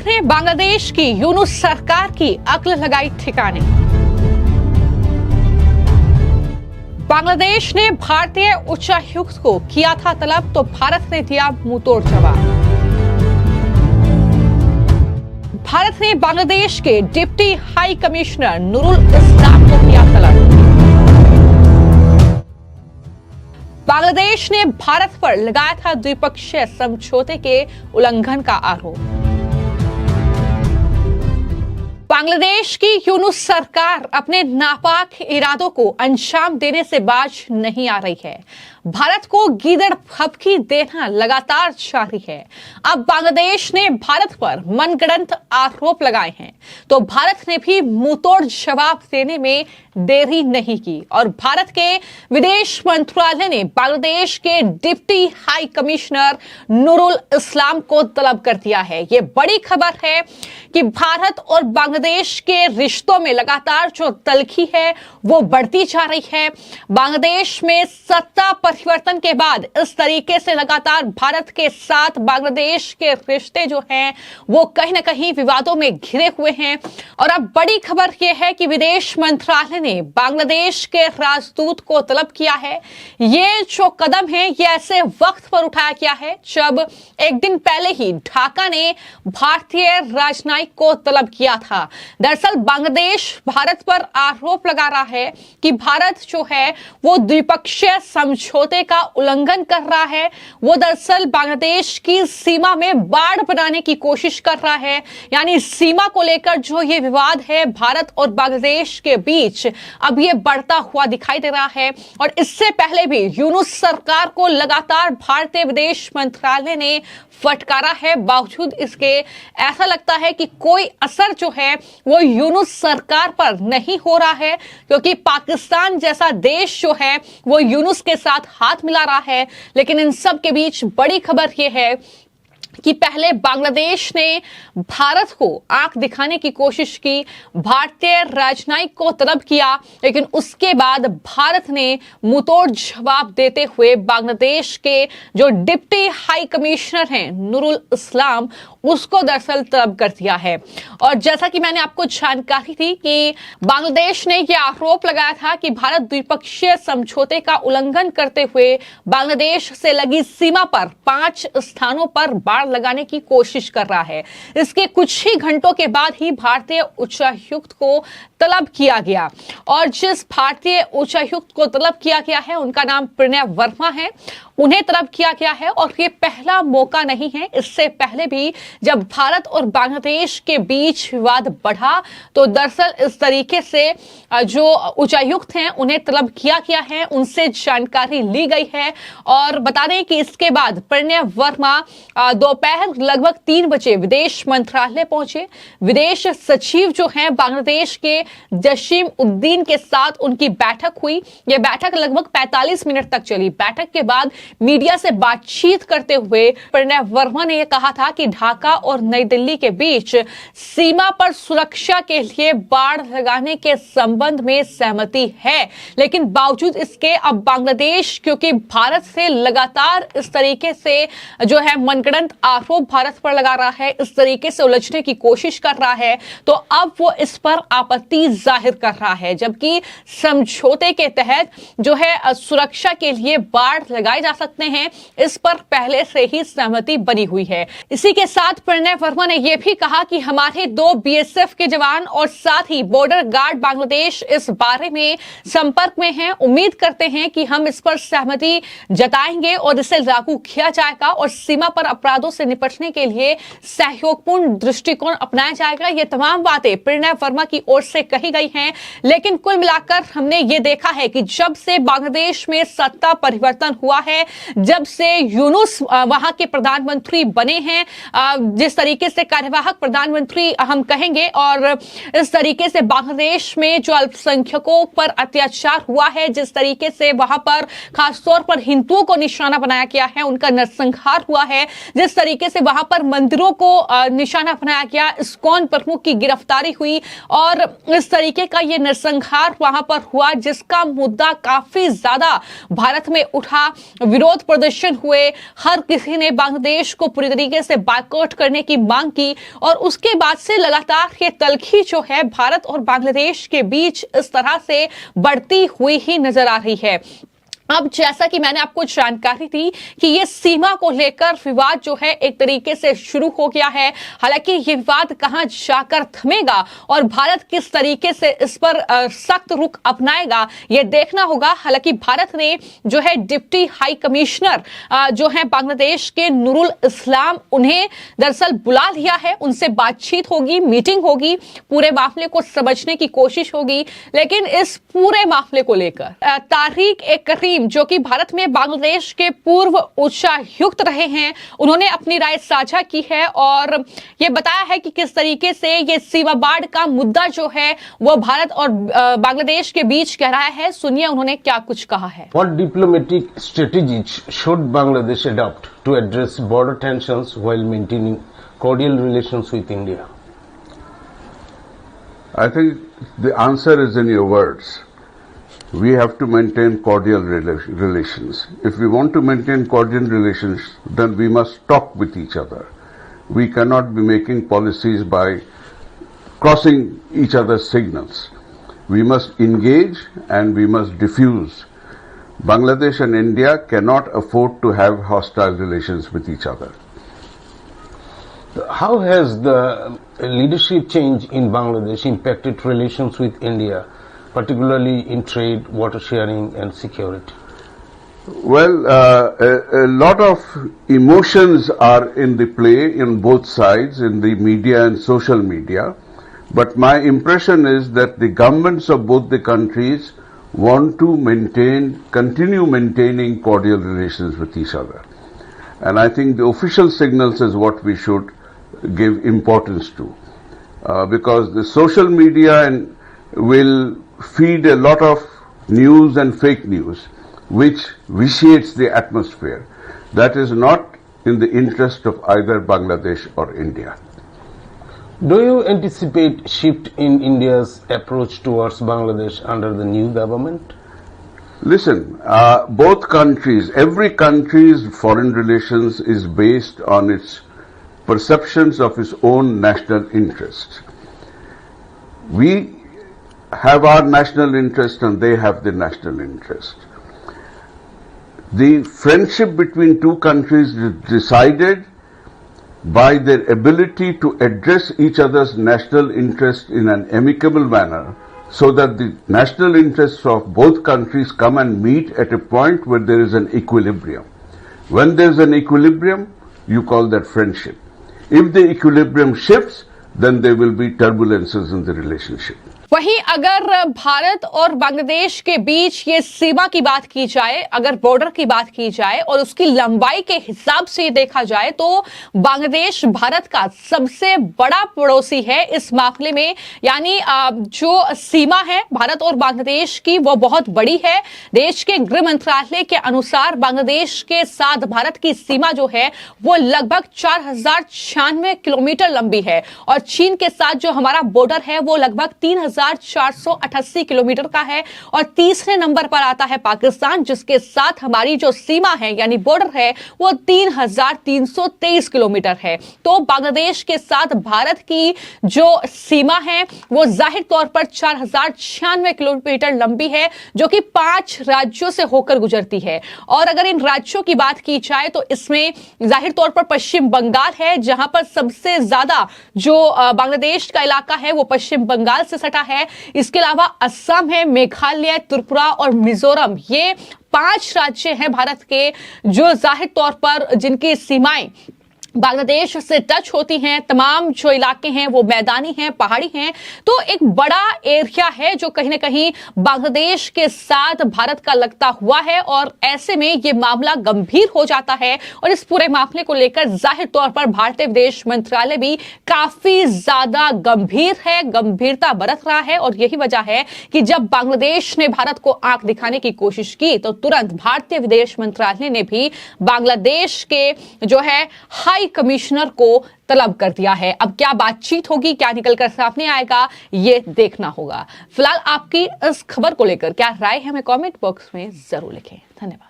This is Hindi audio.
ने बांग्लादेश की यूनुस सरकार की अक्ल लगाई ठिकाने। बांग्लादेश ने भारतीय उच्चायुक्त को किया था तलब, तो भारत ने दिया मुंहतोड़ जवाब। भारत ने बांग्लादेश के डिप्टी हाई कमिश्नर नूरुल इस्लाम को किया तलब। बांग्लादेश ने भारत पर लगाया था द्विपक्षीय समझौते के उल्लंघन का आरोप। बांग्लादेश की यूनुस सरकार अपने नापाक इरादों को अंजाम देने से बाज नहीं आ रही है। भारत को गीदड़ फपकी देना लगातार जारी है। अब बांग्लादेश ने भारत पर मनगढ़ंत आरोप लगाए हैं, तो भारत ने भी मुंहतोड़ जवाब देने में देरी नहीं की और भारत के विदेश मंत्रालय ने बांग्लादेश के डिप्टी हाई कमिश्नर नूरुल इस्लाम को तलब कर दिया है। ये बड़ी खबर है कि भारत और बांग्लादेश के रिश्तों में लगातार जो तलखी है वो बढ़ती जा रही है। बांग्लादेश में सत्ता परिवर्तन के बाद इस तरीके से लगातार भारत के साथ बांग्लादेश के रिश्ते जो हैं वो कहीं ना कहीं विवादों में घिरे हुए हैं। और अब बड़ी खबर यह है कि विदेश मंत्रालय ने बांग्लादेश के राजदूत को तलब किया है। ये जो कदम है ये ऐसे वक्त पर उठाया गया है जब एक दिन पहले ही ढाका ने भारतीय राजनयिक को तलब किया था। दरअसल बांग्लादेश भारत पर आरोप लगा रहा है कि भारत जो है वो द्विपक्षीय समझौते का उल्लंघन कर रहा है। वो दरअसल बांग्लादेश की सीमा में बाड़ बनाने की कोशिश कर रहा है। यानी सीमा को लेकर जो ये विवाद है भारत और बांग्लादेश के बीच अब ये बढ़ता हुआ दिखाई दे रहा है। और इससे पहले भी यूनुस सरकार को लगातार भारतीय विदेश मंत्रालय ने फटकारा है। बावजूद इसके ऐसा लगता है कि कोई असर जो है वो यूनुस सरकार पर नहीं हो रहा है, क्योंकि पाकिस्तान जैसा देश जो है वो यूनुस के साथ हाथ मिला रहा है। लेकिन इन सब के बीच बड़ी खबर ये है कि पहले बांग्लादेश ने भारत को आंख दिखाने की कोशिश की, भारतीय राजनयिक को तलब किया, लेकिन उसके बाद भारत ने मुंहतोड़ जवाब देते हुए बांग्लादेश के जो डिप्टी हाई कमिश्नर हैं नूरुल इस्लाम उसको दरअसल तलब कर दिया है। और जैसा कि मैंने आपको जानकारी दी कि बांग्लादेश ने यह आरोप लगाया था कि भारत द्विपक्षीय समझौते का उल्लंघन करते हुए बांग्लादेश से लगी सीमा पर 5 स्थानों पर बाड़ लगाने की कोशिश कर रहा है। इसके कुछ ही घंटों के बाद ही भारतीय उच्चायुक्त को तलब किया गया और जिस भारतीय उच्चायुक्त को तलब किया गया है उनका नाम प्रणय वर्मा है। उन्हें तलब किया गया है और ये पहला मौका नहीं है। इससे पहले भी जब भारत और बांग्लादेश के बीच विवाद बढ़ा तो दरअसल इस तरीके से जो उच्चायुक्त हैं उन्हें तलब किया गया है, उनसे जानकारी ली गई है। और बता दें कि इसके बाद प्रणय वर्मा दोपहर लगभग 3 बजे विदेश मंत्रालय पहुंचे। विदेश सचिव जो हैं बांग्लादेश के जसीम उद्दीन के साथ उनकी बैठक हुई। यह बैठक लगभग 45 मिनट तक चली। बैठक के बाद मीडिया से बातचीत करते हुए प्रणय वर्मा ने यह कहा था कि ढाका और नई दिल्ली के बीच सीमा पर सुरक्षा के लिए बाड़ लगाने के संबंध में सहमति है, लेकिन बावजूद इसके अब बांग्लादेश क्योंकि भारत से लगातार इस तरीके से जो है मनगढ़ंत आरोप भारत पर लगा रहा है, इस तरीके से उलझने की कोशिश कर रहा है, तो अब वो इस पर आपत्ति जाहिर कर रहा है। जबकि समझौते के तहत जो है सुरक्षा के लिए बाड़ लगाए जा सकते हैं, इस पर पहले से ही सहमति बनी हुई है। इसी के साथ प्रणय वर्मा ने यह भी कहा कि हमारे 2 बीएसएफ के जवान और साथ ही बॉर्डर गार्ड बांग्लादेश इस बारे में संपर्क में हैं। उम्मीद करते हैं कि हम इस पर सहमति जताएंगे और इसे लागू किया जाएगा और सीमा पर अपराधों से निपटने के लिए सहयोगपूर्ण दृष्टिकोण अपनाया जाएगा। ये तमाम बातें प्रणय वर्मा की ओर से कही गई हैं। लेकिन कुल मिलाकर हमने ये देखा है कि जब से बांग्लादेश में सत्ता परिवर्तन हुआ है, जब से यूनुस वहां के प्रधानमंत्री बने हैं, जिस तरीके से कार्यवाहक प्रधानमंत्री हम कहेंगे, और इस तरीके से बांग्लादेश में जो अल्पसंख्यकों पर अत्याचार हुआ है, जिस तरीके से वहां पर खासतौर पर हिंदुओं को निशाना बनाया गया है, उनका नरसंहार हुआ है, जिस तरीके से वहां पर मंदिरों को निशाना बनाया गया, इस्कॉन प्रमुख की गिरफ्तारी हुई और इस तरीके का ये नरसंहार वहां पर हुआ, जिसका मुद्दा काफी ज्यादा भारत में उठा। विरोध प्रदर्शन हुए, हर किसी ने बांग्लादेश को पूरी तरीके से बायकॉट करने की मांग की और उसके बाद से लगातार ये तलखी जो है भारत और बांग्लादेश के बीच इस तरह से बढ़ती हुई ही नजर आ रही है। अब जैसा कि मैंने आपको जानकारी दी कि ये सीमा को लेकर विवाद जो है एक तरीके से शुरू हो गया है। हालांकि ये विवाद कहां जाकर थमेगा और भारत किस तरीके से इस पर सख्त रुख अपनाएगा ये देखना होगा। हालांकि भारत ने जो है डिप्टी हाई कमिश्नर जो है बांग्लादेश के नूरुल इस्लाम, उन्हें दरअसल बुला लिया है। उनसे बातचीत होगी, मीटिंग होगी, पूरे मामले को समझने की कोशिश होगी। लेकिन इस पूरे मामले को लेकर तारिक ए करीम जो कि भारत में बांग्लादेश के पूर्व उच्चायुक्त रहे हैं, उन्होंने अपनी राय साझा की है और ये बताया है कि किस तरीके से ये सीमा बाढ़ का मुद्दा जो है वो भारत और बांग्लादेश के बीच कह रहा है। सुनिए उन्होंने क्या कुछ कहा है। What diplomatic strategies should Bangladesh adopt to address border tensions while maintaining cordial relations with India? I think the answer is in your words. We have to maintain cordial relations. If we want to maintain cordial relations, then we must talk with each other. We cannot be making policies by crossing each other's signals. We must engage and we must diffuse. Bangladesh and India cannot afford to have hostile relations with each other. How has the leadership change in Bangladesh impacted relations with India, particularly in trade, water sharing and security? Well, a lot of emotions are in the play in both sides, in the media and social media. But my impression is that the governments of both the countries want to continue maintaining cordial relations with each other. And I think the official signals is what we should give importance to. Because the social media will feed a lot of news and fake news, which vitiates the atmosphere. That is not in the interest of either Bangladesh or India. Do you anticipate shift in India's approach towards Bangladesh under the new government? Listen, both countries, every country's foreign relations is based on its perceptions of its own national interests. We have our national interest and they have the national interest. The friendship between two countries is decided by their ability to address each other's national interest in an amicable manner, so that the national interests of both countries come and meet at a point where there is an equilibrium. When there is an equilibrium, you call that friendship. If the equilibrium shifts, then there will be turbulences in the relationship. वहीं अगर भारत और बांग्लादेश के बीच ये सीमा की बात की जाए, अगर बॉर्डर की बात की जाए और उसकी लंबाई के हिसाब से देखा जाए तो बांग्लादेश भारत का सबसे बड़ा पड़ोसी है इस मामले में। यानी जो सीमा है भारत और बांग्लादेश की वो बहुत बड़ी है। देश के गृह मंत्रालय के अनुसार बांग्लादेश के साथ भारत की सीमा जो है वो लगभग 4096 किलोमीटर लंबी है और चीन के साथ जो हमारा बॉर्डर है वो लगभग 3488 किलोमीटर का है। और तीसरे नंबर पर आता है पाकिस्तान, जिसके साथ हमारी जो सीमा है यानी बॉर्डर है वो 3323 किलोमीटर है। तो बांग्लादेश के साथ भारत की जो सीमा है वो जाहिर तौर पर 4096 किलोमीटर लंबी है, जो कि 5 राज्यों से होकर गुजरती है। और अगर इन राज्यों की बात की जाए तो इसमें जाहिर तौर पर पश्चिम बंगाल है, जहां पर सबसे ज्यादा जो बांग्लादेश का इलाका है वो पश्चिम बंगाल से सटा है। इसके अलावा असम है, मेघालय, त्रिपुरा और मिजोरम, ये 5 राज्य हैं भारत के जो जाहिर तौर पर जिनकी सीमाएं बांग्लादेश से टच होती हैं। तमाम जो इलाके हैं वो मैदानी हैं, पहाड़ी हैं। तो एक बड़ा एरिया है जो कहीं ना कहीं बांग्लादेश के साथ भारत का लगता हुआ है और ऐसे में ये मामला गंभीर हो जाता है। और इस पूरे मामले को लेकर जाहिर तौर पर भारतीय विदेश मंत्रालय भी काफी ज्यादा गंभीर है, गंभीरता बरत रहा है। और यही वजह है कि जब बांग्लादेश ने भारत को आंख दिखाने की कोशिश की तो तुरंत भारतीय विदेश मंत्रालय ने भी बांग्लादेश के जो है हाई कमिश्नर को तलब कर दिया है। अब क्या बातचीत होगी, क्या निकलकर सामने आएगा, ये देखना होगा। फिलहाल आपकी इस खबर को लेकर क्या राय है हमें कमेंट बॉक्स में जरूर लिखें। धन्यवाद।